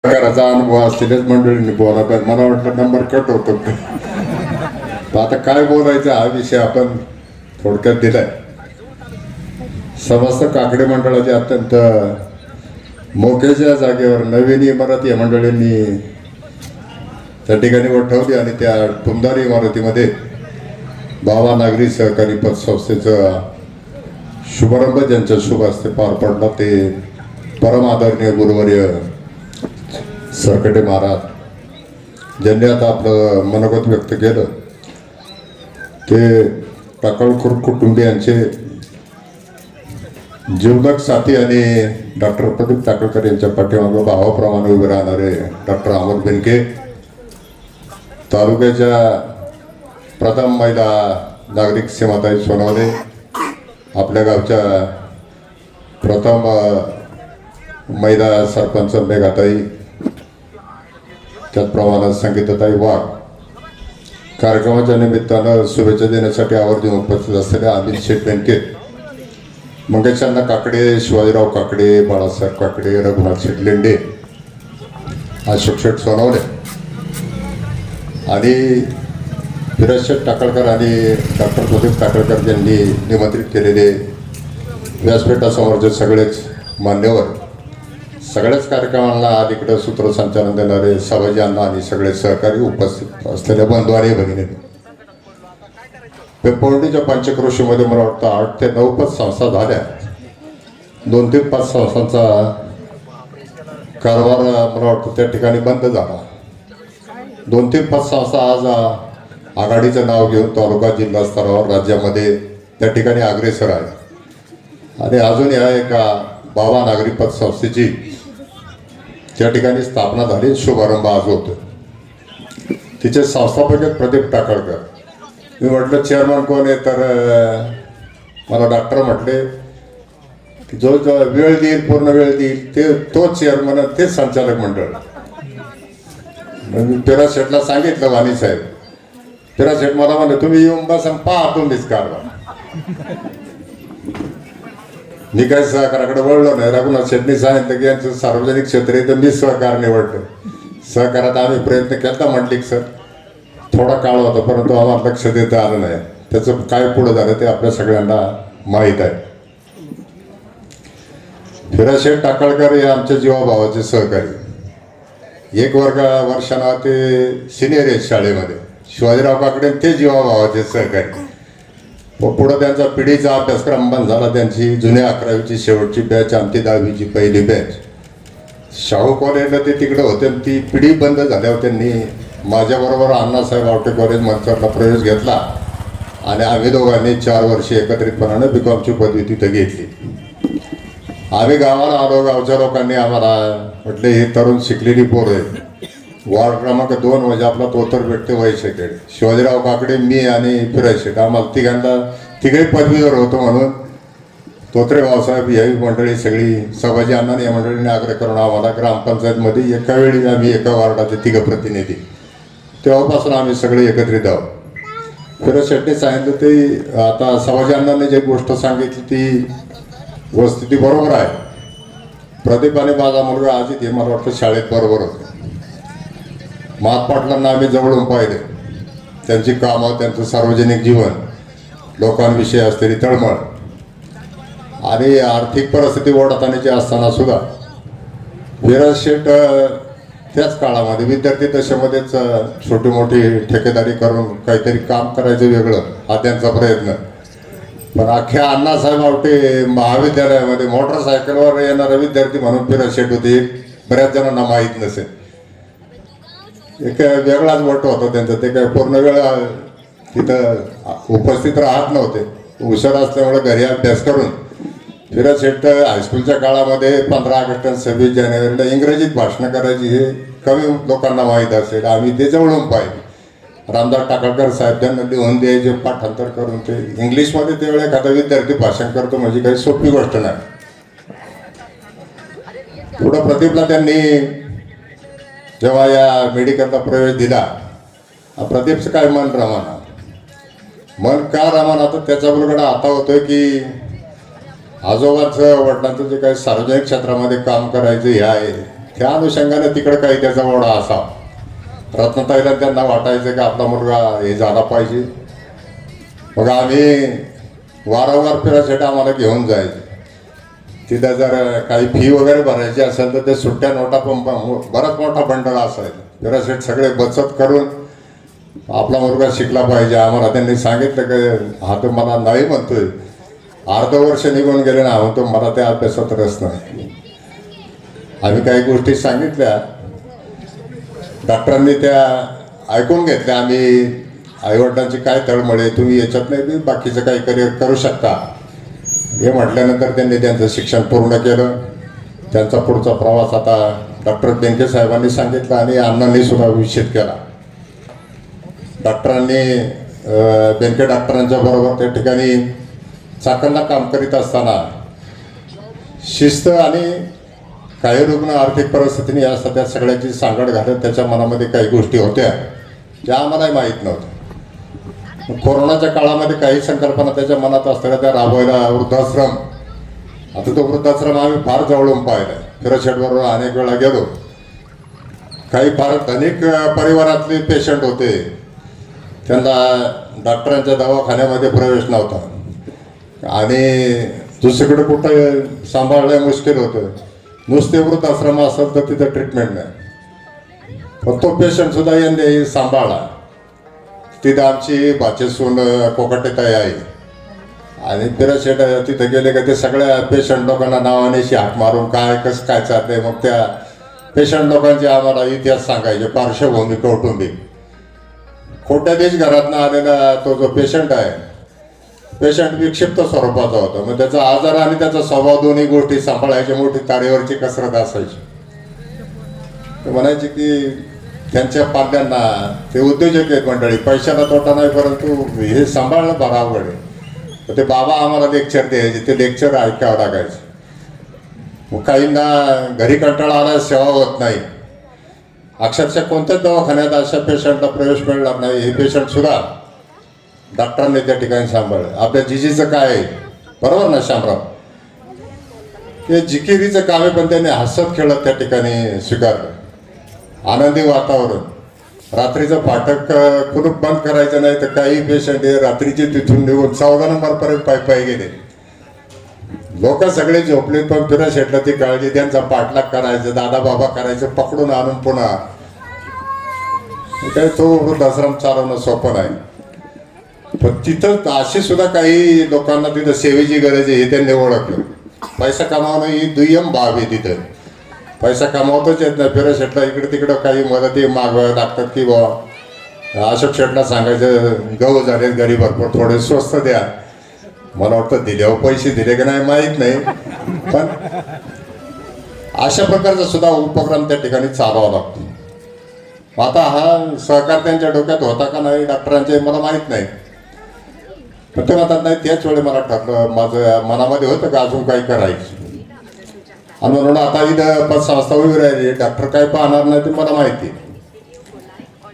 करायचा अनुभव असलेल्याच मंडळींनी बोला पण मला वाटलं नंबर कट होतो. आता काय बोलायचं हा विषय आपण थोडक्यात दिलाय. समस्त काकडे मंडळाचे अत्यंत मोक्याच्या जागेवर नवीन इमारत या मंडळींनी त्या ठिकाणी ठेवली आणि त्या टुमदार इमारतीमध्ये बाबा नागरी सहकारी पतसंस्थेचा शुभारंभ ज्यांच्या शुभ हस्ते पार पडला ते परम आदरणीय गुरुवर्य सरकटे महाराज ज्यांनी आता आपलं मनोगत व्यक्त केलं ते टाकळकर कुटुंबियांचे जीवलग साथी आणि डॉक्टर प्रदीप टाकळकर यांच्या पाठीमागे भावाप्रमाणे उभे राहणारे डॉक्टर अमोल बेनके, तालुक्याच्या प्रथम महिला नागरिक सीमाताई सोनवणे, आपल्या गावच्या प्रथम महिला सरपंच मेघाताई, त्याचप्रमाणे संगीताताई वाघ, कार्यक्रमाच्या निमित्तानं शुभेच्छा देण्यासाठी आवर्जून उपस्थित असलेल्या अमित शेठ बेनके, मंगेशांना काकडे, शिवाजीराव काकडे, बाळासाहेब काकडे, रघुनाथ शेठ लेंडे, अशोक शेठ सोनवणे आणि फिरोज शेठ टाकळकर आणि डॉक्टर प्रदीप टाकळकर यांनी निमंत्रित केलेले व्यासपीठासमोरचे सगळेच मान्यवर, सगळ्याच कार्यक्रमांना अलीकडे सूत्रसंचालन देणारे सभाजी अण्णा आणि सगळे सहकारी उपस्थित असलेल्या बंधू आणि भगिनी, पेपवंडीच्या पंचक्रोशीमध्ये मला वाटतं 8 ते 9 पतसंस्था झाल्या. 2 ते 5 संस्थांचा कारभार मला वाटतं त्या ठिकाणी बंद झाला. 2 ते 5 संस्था आज आघाडीचं नाव घेऊन तालुका जिल्हा स्तरावर राज्यामध्ये त्या ठिकाणी अग्रेसर आहे आणि अजून या एका बाबा नागरी पतसंस्थेची त्या ठिकाणी स्थापना झाली. शुभारंभ आज होतो. तिचे संस्थापक आहेत प्रदीप टाकळकर. मी म्हटलं चेअरमन कोण आहे तर मला डॉक्टर म्हटले की जो वेळ देईल पूर्ण वेळ देईल ते तोच चेअरमन, तेच संचालक मंडळ. मी फिरोज शेठला सांगितलं वाणी साहेब, फिरोज शेठ मला म्हणले तुम्ही येऊन बस पहा तुम्हीच कारभार. मी काय सहकाराकडे वळलो नाही. रघुनाथ शेठनी सांगितलं की यांचं सार्वजनिक क्षेत्र आहे तर मी सहकार निवडलं. सहकारात आम्ही प्रयत्न केला मंडलिक सर, थोडा काळ होता परंतु आम्हाला लक्ष देता आलं नाही. त्याचं काय पुढं झालं ते आपल्या सगळ्यांना माहीत आहे. फिरोज शेठ टाकळकर हे आमच्या जीवाभावाचे सहकारी. 1 वर्षानं ते सिनियर आहेत शाळेमध्ये. शिवाजीराव काकडे ते जीवाभावाचे सहकारी. पुढं त्यांचा पिढीचा अभ्यासक्रम बंद झाला. त्यांची जुन्या 11वीची शेवटची बॅच, आमची 10वीची पहिली बॅच शाहू कॉलेजला ते तिकडे होते. ती पिढी बंद झाल्यावर त्यांनी माझ्याबरोबर अण्णासाहेब आवटे कॉलेज मंचरला प्रवेश घेतला आणि आम्ही दोघांनी 4 वर्षे एकत्रितपणाने बीकॉमची पदवी तिथं घेतली. आम्ही गावाला आलो. गावच्या लोकांनी आम्हाला म्हटले हे तरुण शिकलेली पोरं आहे. वार्ड क्रमांक 2 म्हणजे आपला तोतर भेटते वैशेकडे, शिवाजीराव काकडे, मी आणि फिरोज शेठ, आम्हाला तिघही पदवीधर होतो म्हणून तोत्रे भाऊसाहेब ही मंडळी सगळी सभाजी अण्णाने या मंडळीने आग्रह करून आम्हाला ग्रामपंचायतमध्ये एका वेळी आम्ही एका वार्डाचे 3 प्रतिनिधी, तेव्हापासून आम्ही सगळे एकत्रित आहोत. फिरोज शेठने सांगितलं ते आता सभाजी अण्णाने जी गोष्ट सांगितली ती वस्तुस्थिती बरोबर आहे. प्रदीप आणि माझा मुलगा अजित हे मला वाटतं शाळेत बरोबर होते. महापाटलांना आम्ही जवळून पाहिले. त्यांची कामं, त्यांचं सार्वजनिक जीवन, लोकांविषयी असलेली तळमळ आणि आर्थिक परिस्थिती ओढताण्याची असताना सुद्धा फिरोज शेठ त्याच काळामध्ये विद्यार्थी दशेमध्येच छोटी मोठी ठेकेदारी करून काहीतरी काम करायचं वेगळं हा त्यांचा प्रयत्न. पण अख्ख्या अण्णासाहेब आवटे महाविद्यालयामध्ये मोटरसायकलवर येणारा विद्यार्थी म्हणून फिरोज शेठ होते. बऱ्याच जणांना माहीत नसेल. एक वेगळाच वट होता त्यांचा. ते काय पूर्ण वेळ तिथं उपस्थित राहत नव्हते. हुशार असल्यामुळे घरी अभ्यास करून फिरोज शेठ हायस्कूलच्या काळामध्ये 15 ऑगस्ट आणि 26 जानेवारीला इंग्रजीत भाषणं करायची हे कमी लोकांना माहीत असेल. आम्ही ते जवळून पाहिले. रामदास टाकळकर साहेब त्यांना लिहून द्यायचे पाठांतर करून. ते इंग्लिशमध्ये त्यावेळेला एखादा विद्यार्थी भाषण करतो म्हणजे काही सोपी गोष्ट नाही. पुढं प्रदीपला त्यांनी जेव्हा या मेडिकलला प्रवेश दिला, प्रदीपचं काय मन रमाना, मन का रमाना तर त्याच्या बरोबर आता होतोय की आजोबाचं वडिलांचं जे काही सार्वजनिक क्षेत्रामध्ये काम करायचं हे आहे त्या अनुषंगाने तिकडे काही त्याचा ओढा असावा. रत्नताईला त्यांना वाटायचं की आपला मुलगा हे झाला पाहिजे. मग आम्ही वारंवार फिरायसाठी आम्हाला घेऊन जायचे. तिथं जर काही फी वगैरे भरायची असेल तर ते सुट्ट्या नोटा पण बराच मोठा बंडल असायचा. फिरायसाठी सगळे बचत करून आपला मुलगा शिकला पाहिजे. आम्हाला त्यांनी सांगितलं की हा तर मला नाही म्हणतोय, अर्ध वर्ष निघून गेले ना म्हणतो मला त्या अभ्यासात रस नाही. आम्ही काही गोष्टी सांगितल्या, डॉक्टरांनी त्या ऐकून घेतल्या. आम्ही आईवडिलांची काय तळमळे, तुम्ही याच्यात नाही बाकीचं काही करिअर करू शकता हे म्हटल्यानंतर त्यांनी त्यांचं शिक्षण पूर्ण केलं. त्यांचा पुढचा प्रवास आता डॉक्टर बेनके साहेबांनी सांगितला आणि अण्णांनी सुद्धा निश्चित केला. डॉक्टरांनी बेनके डॉक्टरांच्या बरोबर त्या ठिकाणी चाकणला काम करीत असताना शिस्त आणि काही रुग्ण आर्थिक परिस्थितीने असतात त्या सगळ्याची सांगड घालत त्याच्या मनामध्ये काही गोष्टी होत्या ज्या आम्हालाही माहीत नव्हत्या. कोरोनाच्या काळामध्ये काही संकल्पना त्याच्या मनात असताना त्या राबवायला वृद्धाश्रम, आता तो वृद्धाश्रम आम्ही फार जवळून पाहिला. फिरशेटबरोबर अनेक वेळा गेलो. काही फार धनिक परिवारातले पेशंट होते, त्यांना डॉक्टरांच्या दवाखान्यामध्ये प्रवेश नव्हता आणि दुसरीकडे कुठं सांभाळणं मुश्किल होतं. नुसते वृद्धाश्रम असेल तर तिथं ट्रीटमेंट नाही. पण तो पेशंटसुद्धा यांनी सांभाळला. तिथं आमची भाचेसून कोकटेताई आहे आणि फिरशेट तिथं गेले का ते सगळ्या पेशंट लोकांना नावाने हाक मारून काय कसं काय चालतंय. मग त्या पेशंट लोकांचे आम्हाला इतिहास सांगायचे, पार्श्वभूमी कौटुंबिक. कोट्याधीश घरातनं आलेला तो जो पेशंट आहे, पेशंट विक्षिप्त स्वरूपाचा होता. मग त्याचा आजार आणि त्याचा स्वभाव दोन्ही गोष्टी सांभाळायची मोठी तारेवरची कसरत असायची. ते म्हणायचे की त्यांच्या पाल्यांना ते उद्योजक आहेत मंडळी, पैशाला तोटा नाही परंतु हे सांभाळणं फार अवघड आहे. तर ते बाबा आम्हाला लेक्चर द्यायचे, ते लेक्चर ऐकावं लागायचे. मग काहींना घरी कंटाळा आला, सेवा होत नाही. अक्षरशः कोणत्याच दवाखान्यात अशा पेशंटला प्रवेश मिळणार नाही. हे पेशंट सुद्धा डॉक्टरांनी त्या ठिकाणी सांभाळलं. आपल्या जिजीचं काय आहे बरोबर ना शामराव, ते जिकिरीचं काम आहे पण त्यांनी हसत खेळत त्या ठिकाणी स्वीकारलं. आनंदी वातावरण. रात्रीचं फाटक कुलूप बंद करायचं नाही तर काही पेशंट हे रात्रीचे तिथून निघून 14 नंबरपर्यंत पायी गेले. लोक सगळे झोपले पण फिरशेटला ती काळजी, त्यांचा पाठलाग करायचं, दादा बाबा करायचं, पकडून आणून पुन्हा. काय तो वृद्धाश्रम चालवणं सोपं नाही. पण तिथं असे सुद्धा काही लोकांना तिथं सेवेची गरज आहे हे त्यांनी ओळखलं. पैसा कमावणं ही दुय्यम बाब आहे. तिथं पैसा कमावतच येत नाही. फिरशेटला इकडे तिकडं काही मदती मागवाव्या लागतात की बाबा अशोक शेटला सांगायचं गहू झाले गरीब भरपूर थोडे स्वस्त द्या. मला वाटतं दिल्यावर पैसे दिले की नाही माहीत नाही, पण अशा प्रकारचा सुद्धा उपक्रम त्या ठिकाणी चालवावा लागतो. आता हा सहकार त्यांच्या डोक्यात होता का नाही डॉक्टरांचे मला माहीत नाही. पण ते म्हणतात नाही त्याच वेळी मला ठरलं, माझं मनामध्ये होतं का अजून काही करायचं. आणि म्हणून आता इथं पतसंस्था उभी राहिली, डॉक्टर काय पाहणार नाही ते मला माहिती.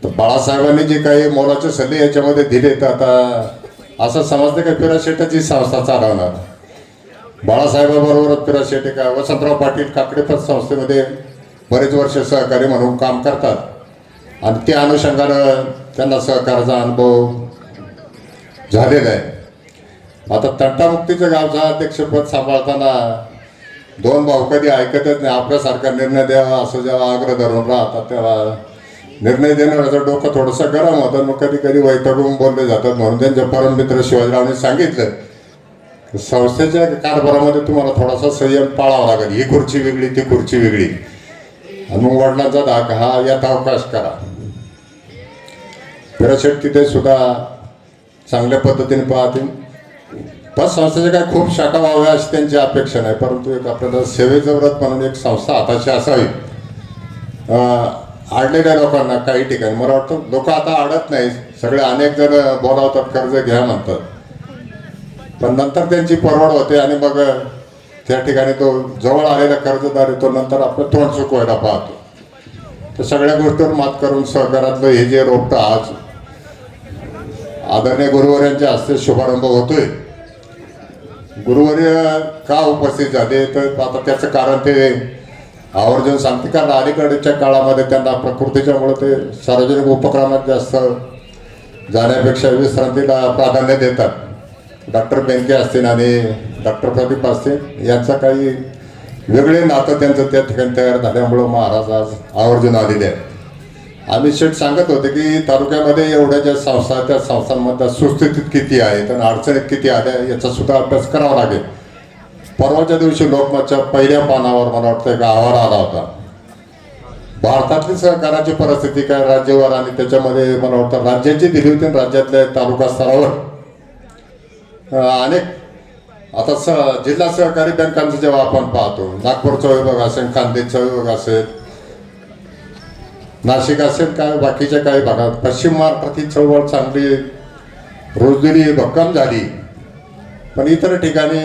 तर बाळासाहेबांनी जे काही मोलाचे सल्ले याच्यामध्ये दिले तर आता असं समजते का फिरशेटाची संस्था चालवणार. बाळासाहेबाबरोबरच फिरशेटे का वसंतराव पाटील काकडे पतसंस्थेमध्ये बरेच वर्ष सहकारी म्हणून काम करतात आणि त्या अनुषंगानं त्यांना सहकाराचा अनुभव झालेला आहे. आता तंटामुक्तीचं गावचं अध्यक्षपद सांभाळताना दोन भाऊ कधी ऐकतच नाही. आपल्यासारखा निर्णय द्यावा असं जेव्हा आग्रह धरून राहतात तेव्हा निर्णय देणाऱ्याचं डोकं थोडंसं गरम होतं. मग कधी कधी वैतागून बोलले जातात. म्हणून त्यांच्या परममित्र शिवाजीरावने सांगितलं संस्थेच्या कारभारामध्ये तुम्हाला थोडासा संयम पाळावा लागेल. ही खुर्ची वेगळी ती खुर्ची वेगळी. आणि मग वडिलांचा धाक हा यात अवकाश करा. फिरशेट तिथे सुद्धा चांगल्या पद्धतीने पाहतील. पतसंस्थेचे काय खूप शाखा व्हाव्या अशी त्यांची अपेक्षा नाही, परंतु एक आपल्याला सेवेचं व्रत म्हणून एक संस्था हाताशी असावी. अडलेल्या लोकांना काही ठिकाणी मला वाटतं लोक आता अडत नाही. सगळे अनेक जण बोलावतात कर्ज घ्या म्हणतात, पण नंतर त्यांची परवड होते आणि मग त्या ठिकाणी तो जवळ आलेला कर्जदार तो नंतर आपलं तोंड चुकवायला पाहतो. तर सगळ्या गोष्टीवर मात करून सहकारातलं हे जे रोपटं आज आदरणीय गुरुवर्यांच्या हस्ते शुभारंभ होतोय. गुरुवर्य का उपस्थित झाले तर आता त्याचं कारण ते आवर्जून सांगते, कारण अलीकडच्या काळामध्ये त्यांना प्रकृतीच्यामुळे ते सार्वजनिक उपक्रमात जास्त जाण्यापेक्षा विश्रांतीला प्राधान्य देतात. डॉक्टर बेनके असतील आणि डॉक्टर प्रदीप असतील यांचं काही वेगळे नातं त्यांचं त्या ठिकाणी तयार झाल्यामुळं महाराज आज आवर्जून आलेले आहेत. आम्ही शेठ सांगत होते की तालुक्यामध्ये एवढ्या ज्या संस्था आहेत त्या संस्थांमधल्या सुस्थितीत किती आहेत आणि अडचणीत किती आल्या याचा सुद्धा अभ्यास करावा लागेल. परवाच्या दिवशी लोकमतच्या पहिल्या पानावर मला वाटतं एक अहवाल आला होता. भारतातली सहकाराची परिस्थिती काय राज्यावर आणि त्याच्यामध्ये मला वाटतं राज्याची दिली होती आणि राज्यातल्या तालुका स्तरावर अनेक आता जिल्हा सहकारी बँकांचं जेव्हा आपण पाहतो, नागपूरचा विभाग असेल, खानदेशचा विभाग असेल, नाशिक असेल, काय बाकीच्या काही भागात पश्चिम महाराष्ट्रात ही चळवळ चांगली रोजगिरी भक्कम झाली. पण इतर ठिकाणी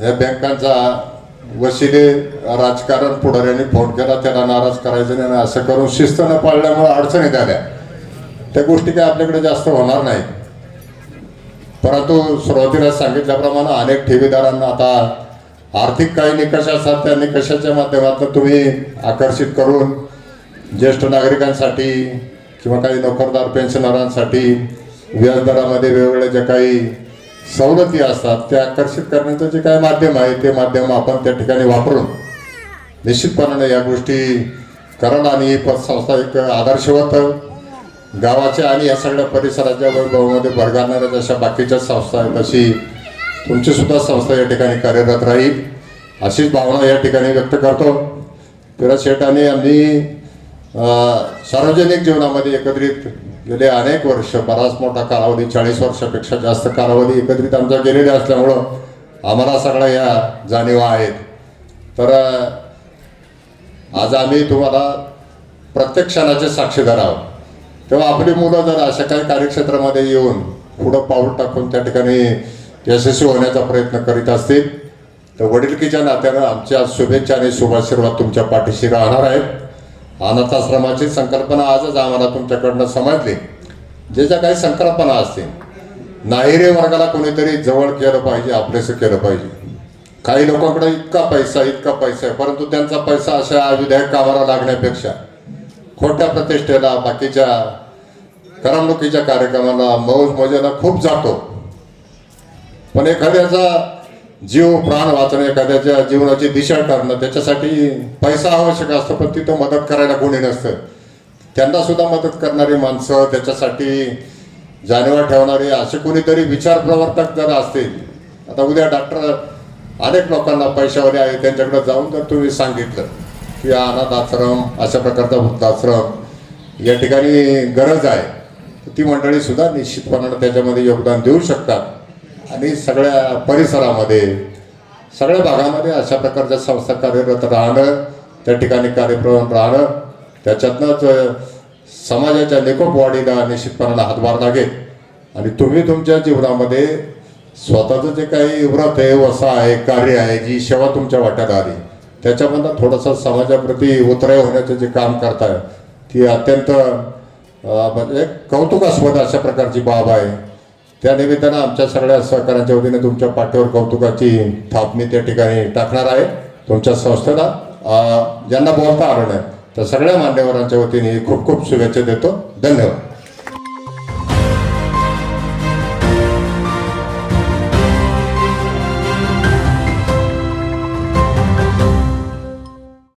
या बँकांचा वशिले राजकारण पुढाऱ्यांनी फोन केला, त्याला नाराज करायचं नाही, असं करून शिस्त न पाळल्यामुळे अडचणी झाल्या. त्या गोष्टी काही आपल्याकडे जास्त होणार नाही. परंतु सुरुवातीला सांगितल्याप्रमाणे अनेक ठेवीदारांना आता आर्थिक काही निकष असतात, त्या निकषाच्या माध्यमातून तुम्ही आकर्षित करून ज्येष्ठ नागरिकांसाठी किंवा काही नोकरदार पेन्शनरांसाठी व्याजदरामध्ये वेगवेगळ्या ज्या काही सवलती असतात त्या आकर्षित करण्याचं जे काही माध्यम आहे ते माध्यम आपण त्या ठिकाणी वापरून निश्चितपणाने या गोष्टी करणं आणि ही पतसंस्था एक आदर्शवत गावाच्या आणि या सगळ्या परिसराच्या वैभवामध्ये भर घालणाऱ्या जशा बाकीच्या संस्था आहेत तशी तुमची सुद्धा संस्था या ठिकाणी कार्यरत राहील अशीच भावना या ठिकाणी व्यक्त करतो. पिरा शेठ आणि आम्ही सार्वजनिक जीवनामध्ये एकत्रित गेले अनेक वर्ष, बराच मोठा कालावधी, 40 वर्षापेक्षा जास्त कालावधी एकत्रित आमचा गेलेले असल्यामुळं आम्हाला सगळ्या या जाणीवा आहेत. तर आज आम्ही तुम्हाला प्रत्येक क्षणाचे साक्षीदार आहोत. तेव्हा आपली मुलं जर अशा काही कार्यक्षेत्रामध्ये येऊन पुढं पाऊल टाकून त्या ठिकाणी यशस्वी होण्याचा प्रयत्न करीत असतील तर वडिलकीच्या नात्यानं आमच्या शुभेच्छा आणि शुभाशीर्वाद तुमच्या पाठीशी राहणार आहेत. अनाथाश्रमाची संकल्पना आजच आम्हाला तुमच्याकडनं समजली. जे ज्या काही संकल्पना असतील, नाहिरे वर्गाला कोणीतरी जवळ केलं पाहिजे, आपलेसं केलं पाहिजे. काही लोकांकडे इतका पैसा आहे, परंतु त्यांचा पैसा अशा विधायक कामाला लागण्यापेक्षा खोट्या प्रतिष्ठेला, बाकीच्या करमणुकीच्या कार्यक्रमाला, मौज मजेला खूप जातो. पण एखाद्याचा जीव प्राण वाचणं, एखाद्याच्या जीवनाची दिशा करणं, त्याच्यासाठी पैसा आवश्यक असतो, पण तिथं मदत करायला कोणी नसतं. त्यांना सुद्धा मदत करणारी माणसं, त्याच्यासाठी जाणीवा ठेवणारे असे कोणीतरी विचार प्रवर्तक जर असतील. आता उद्या डॉक्टर अनेक लोकांना पैशावाले आहे, त्यांच्याकडे जाऊन जर तुम्ही सांगितलं की अनाथ आश्रम, अशा प्रकारचा वृद्धाश्रम या ठिकाणी गरज आहे, तर ती मंडळी सुद्धा निश्चितपणाने त्याच्यामध्ये योगदान देऊ शकतात. आणि सगळ्या परिसरामध्ये, सगळ्या भागामध्ये अशा प्रकारच्या संस्था कार्यरत राहणं, त्या ठिकाणी कार्यप्रम राहणं, त्याच्यातनंच समाजाच्या निकोप वाढीला निश्चितपणाने हातभार लागेल. आणि तुम्ही तुमच्या जीवनामध्ये स्वतःचं जे काही व्रत आहे, वसा आहे, कार्य आहे, जी सेवा तुमच्या वाट्यात आली, त्याच्यामधनं थोडंसं समाजाप्रती उतराई होण्याचं जे काम करताय ती अत्यंत म्हणजे कौतुकास्पद अशा प्रकारची बाब आहे. त्या निमित्तानं आमच्या सगळ्या सहकाऱ्यांच्या वतीने तुमच्या पाठीवर कौतुकाची थाप मी त्या ठिकाणी टाकणार आहे. तुमच्या संस्थेला ज्यांना बोलता आलं नाही तर सगळ्या मान्यवरांच्या वतीने खूप खूप शुभेच्छा देतो. धन्यवाद.